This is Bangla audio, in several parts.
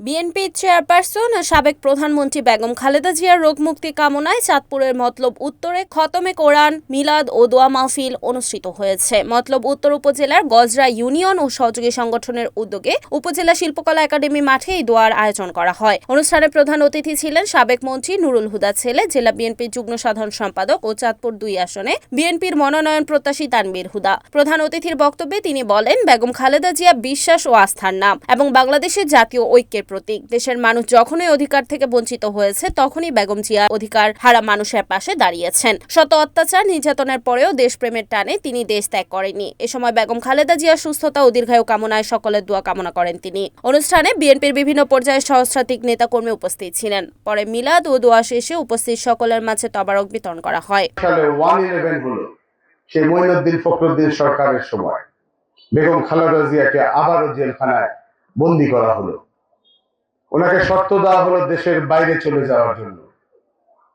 বিএনপি চেয়ারপারসন ও সাবেক প্রধানমন্ত্রী বেগম খালেদা জিয়ার রোগমুক্তি কামনায় চাঁদপুরের মতলব উত্তরে খতমে কোরআন, মিলাদ ও দোয়া মাহফিল অনুষ্ঠিত হয়েছে। মতলব উত্তর উপজেলার গজরা ইউনিয়ন ও সহযোগী সংগঠনের উদ্যোগে উপজেলা শিল্পকলা একাডেমি মাঠে এই দোয়ার আয়োজন করা হয়। অনুষ্ঠানে প্রধান অতিথি ছিলেন সাবেক মন্ত্রী নুরুল হুদা ছেলে, জেলা বিএনপির যুগ্ম সাধারণ সম্পাদক ও চাঁদপুর 2 আসনে বিএনপির মনোনয়ন প্রত্যাশী তানবীর হুদা। প্রধান অতিথির বক্তব্যে তিনি বলেন, বেগম খালেদা জিয়া বিশ্বাস ও আস্থার নাম এবং বাংলাদেশের জাতীয় ঐক্যের প্রতীক। দেশের মানুষ যখনই অধিকার থেকে বঞ্চিত হয়েছে তখনই বেগম জিয়া অধিকার হারা মানুষের পাশে দাঁড়িয়েছেন। শত অত্যাচার নির্যাতনের পরেও দেশপ্রেমের টানে তিনি দেশ ত্যাগ করেননি। এ সময় বেগম খালেদা জিয়ার সুস্থতা ও দীর্ঘায়ু কামনায় সকলের দোয়া কামনা করেন তিনি। অনুষ্ঠানে বিএনপির বিভিন্ন পর্যায়ের সহস্রাধিক নেতাকর্মী উপস্থিত ছিলেন। পরে মিলাদ ও দোয়া শেষে উপস্থিত সকলের মাঝে তবারক বিতরণ করা হয়। সালে 1/11 হলো সেই মঈনুদ্দিন ফখরুদ্দিন সরকারের সময় বেগম খালেদা জিয়াকে আবারও জেলখানায় বন্দী করা হলো। ওনাকে শর্ত দেওয়া হলো দেশের বাইরে চলে যাওয়ার জন্য।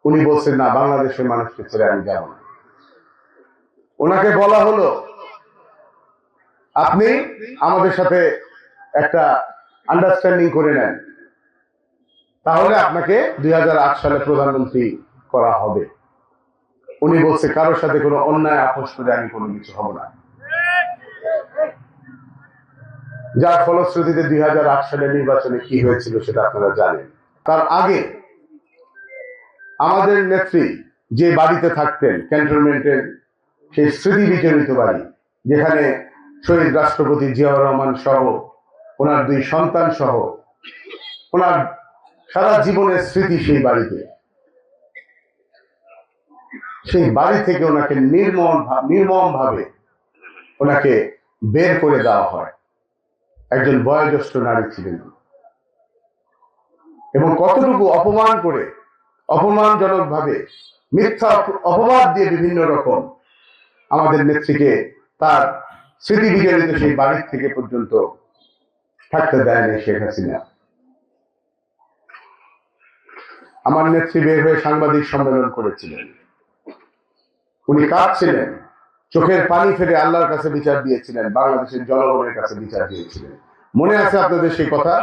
উনি বলছেন, না, বাংলাদেশের মানুষকে ছেড়ে আমি যাব না। ওনাকে বলা হলো, আপনি আমাদের সাথে একটা আন্ডারস্ট্যান্ডিং করে নেন, তাহলে আপনাকে 2008 সালে প্রধানমন্ত্রী করা হবে। উনি বলছে, কারোর সাথে কোনো অন্যায় আপোষ করে আমি কোনো কিছু হব না। যার ফলশ্রুতিতে 2008 সালের নির্বাচনে কি হয়েছিল সেটা আপনারা জানেন। তার আগে আমাদের নেত্রী যে বাড়িতে থাকতেন, ক্যান্টনমেন্টের সেই স্মৃতি বিজড়িত বাড়ি, যেখানে শহীদ রাষ্ট্রপতি জিয়াউর রহমান সহ ওনার 2 সন্তান সহ ওনার সারা জীবনের স্মৃতি, সেই বাড়ি থেকে ওনাকে নির্মম ভাবে ওনাকে বের করে দেওয়া হয়। একজন বয়োজ্যেষ্ঠ নারী ছিলেন এবং কতটুকু অপমান করে, অপমানজনক ভাবে মিথ্যা অপবাদ দিয়ে বিভিন্ন রকম আমাদের নেত্রীকে তার স্মৃতি বিজড়িত সেই বাড়ি থেকে পর্যন্ত থাকতে দেয়নি শেখ হাসিনা। আমার নেত্রী বের হয়ে সাংবাদিক সম্মেলন করেছিলেন। উনি কাঁদছিলেন, চোখের পানি ফেলে আল্লাহর কাছে বিচার দিয়েছিলেন, বাংলাদেশের জনগণের কাছে বিচার দিয়েছিলেন। মনে আছে আপনাদের সেই কথা?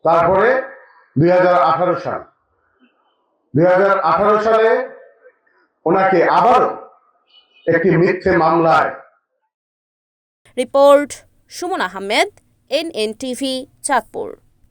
তারপরে 2018 সালে ওনাকে আবারও একটি মিথ্যে মামলায়। Report Suman Ahmed, NNTV, Chandpur.